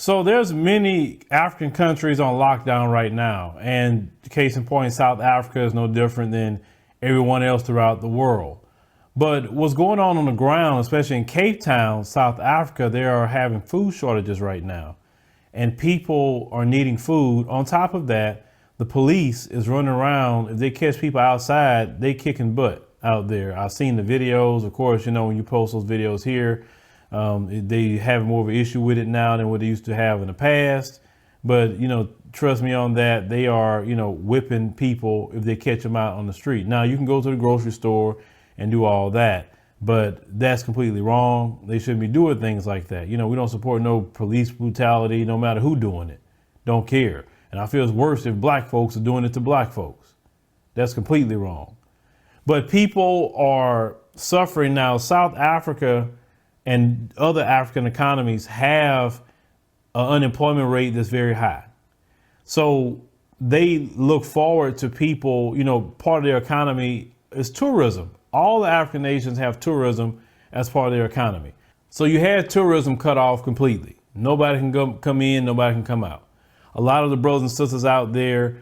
So there's many African countries on lockdown right now. And case in point, South Africa is no different than everyone else throughout the world. But what's going on the ground, especially in Cape Town, South Africa, they are having food shortages right now. And people are needing food. On top of that, the police is running around. If they catch people outside, they kicking butt out there. I've seen the videos. Of course, you know, when you post those videos here, they have more of an issue with it now than what they used to have in the past. But, you know, trust me on that. They are, you know, whipping people if they catch them out on the street. Now, you can go to the grocery store and do all that, but that's completely wrong. They shouldn't be doing things like that. You know, we don't support no police brutality, no matter who doing it. Don't care. And I feel it's worse if black folks are doing it to black folks. That's completely wrong. But people are suffering now. South Africa and other African economies have an unemployment rate that's very high. So they look forward to people, you know, part of their economy is tourism. All the African nations have tourism as part of their economy. So you had tourism cut off completely. Nobody can come in, nobody can come out. A lot of the brothers and sisters out there,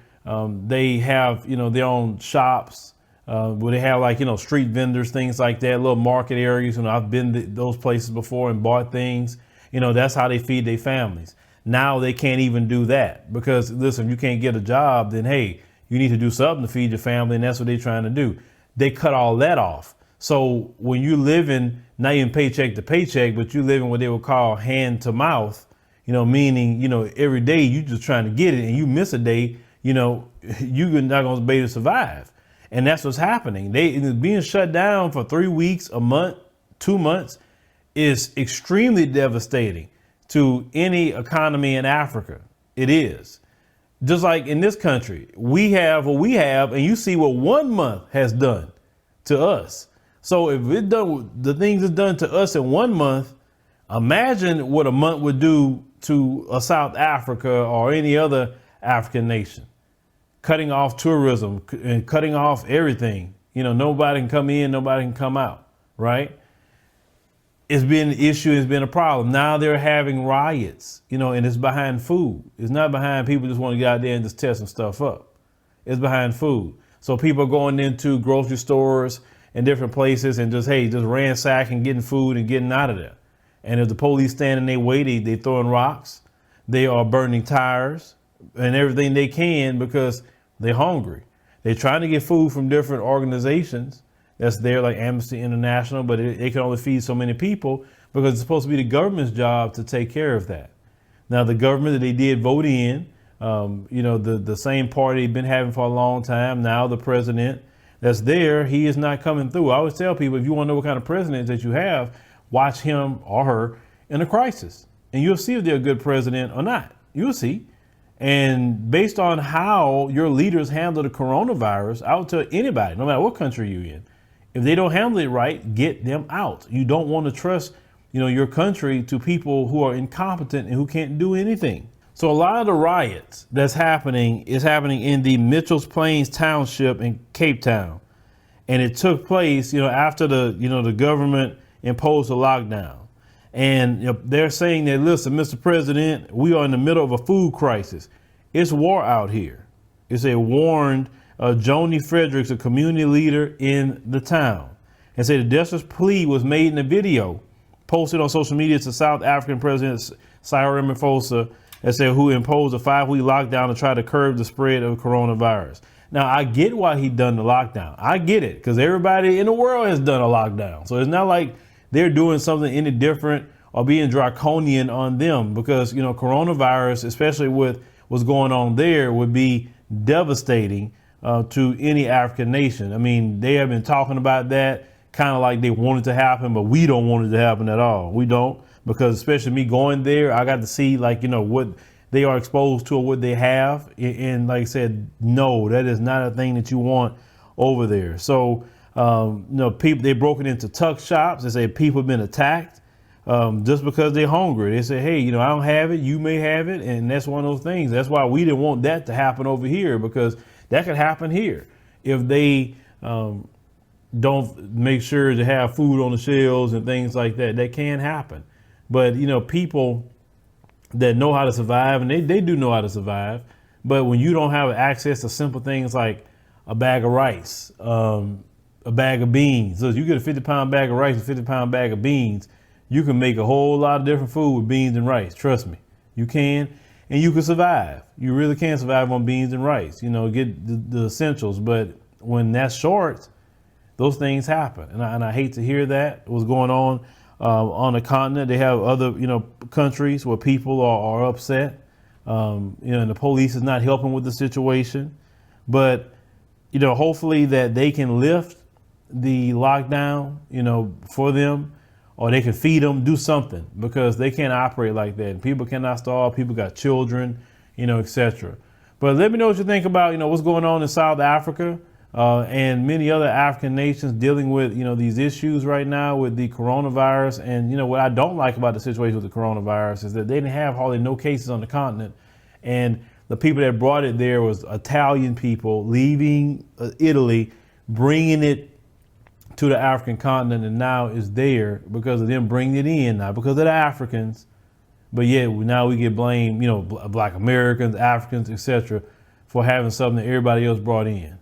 they have, you know, their own shops where they have like, you know, street vendors, things like that, little market areas. You know, I've been to those places before and bought things. You know, that's how they feed their families. Now they can't even do that because, listen, if you can't get a job, then, hey, you need to do something to feed your family. And that's what they're trying to do. They cut all that off. So when you living, not even paycheck to paycheck, but you living what they would call hand to mouth, you know, meaning, you know, every day you just trying to get it and you miss a day, you know, you're not going to be able to survive. And that's what's happening. Being shut down for 3 weeks, a month, 2 months is extremely devastating to any economy in Africa. It is. Just like in this country, we have what we have, and you see what 1 month has done to us. So if it done the things it's done to us in 1 month, imagine what a month would do to a South Africa or any other African nation. Cutting off tourism and cutting off everything. You know, nobody can come in, nobody can come out, right? It's been an issue, it's been a problem. Now they're having riots, you know, and it's behind food. It's not behind people just want to get out there and just tear some stuff up. It's behind food. So people are going into grocery stores and different places and just, hey, just ransacking, getting food and getting out of there. And if the police stand in their way, they throwing rocks, they are burning tires and everything they can because they're hungry. They're trying to get food from different organizations that's there, like Amnesty International, but it can only feed so many people because it's supposed to be the government's job to take care of that. Now, the government that they did vote in, you know, the same party they've been having for a long time. Now the president that's there, he is not coming through. I always tell people, if you want to know what kind of president that you have, watch him or her in a crisis and you'll see if they're a good president or not. You'll see. And based on how your leaders handle the coronavirus, I would tell anybody, no matter what country you're in, if they don't handle it right, get them out. You don't want to trust, you know, your country to people who are incompetent and who can't do anything. So a lot of the riots that's happening is happening in the Mitchell's Plains Township in Cape Town. And it took place, you know, after the government imposed a lockdown. And you know, they're saying that, listen, Mr. President, we are in the middle of a food crisis. It's war out here. It's a warned Joni Fredericks, a community leader in the town, and said the desperate plea was made in a video posted on social media to South African President Cyril Ramaphosa, that said who imposed a 5-week lockdown to try to curb the spread of coronavirus. Now, I get why he done the lockdown. I get it, because everybody in the world has done a lockdown. So it's not like they're doing something any different or being draconian on them, because, you know, coronavirus, especially with what's going on there, would be devastating to any African nation. I mean, they have been talking about that kind of like they want it to happen, but we don't want it to happen at all. We don't, because especially me going there, I got to see, like, you know, what they are exposed to or what they have. And like I said, no, that is not a thing that you want over there. So, you know, people, they broke it into tuck shops. They say people have been attacked just because they're hungry. They say, hey, you know, I don't have it, you may have it. And that's one of those things. That's why we didn't want that to happen over here, because that could happen here if they don't make sure to have food on the shelves and things like that. That can happen. But, you know, people that know how to survive, and they do know how to survive. But when you don't have access to simple things like a bag of rice, a bag of beans, so if you get a 50-pound bag of rice, a 50-pound bag of beans, you can make a whole lot of different food with beans and rice. Trust me, you can, and you can survive. You really can survive on beans and rice. You know, get the essentials. But when that's short, those things happen, and I hate to hear that. What's going on the continent? They have other countries where people are upset. And the police is not helping with the situation. But hopefully that they can lift the lockdown, for them, or they can feed them, do something, because they can't operate like that. People cannot starve. People got children, etc. But let me know what you think about, what's going on in South Africa and many other African nations dealing with, these issues right now with the coronavirus. And, what I don't like about the situation with the coronavirus is that they didn't have hardly no cases on the continent. And the people that brought it there was Italian people leaving Italy, bringing it to the African continent, and now it's there because of them bringing it in, not because of the Africans, but yet now we get blamed, Black Americans, Africans, etc., for having something that everybody else brought in.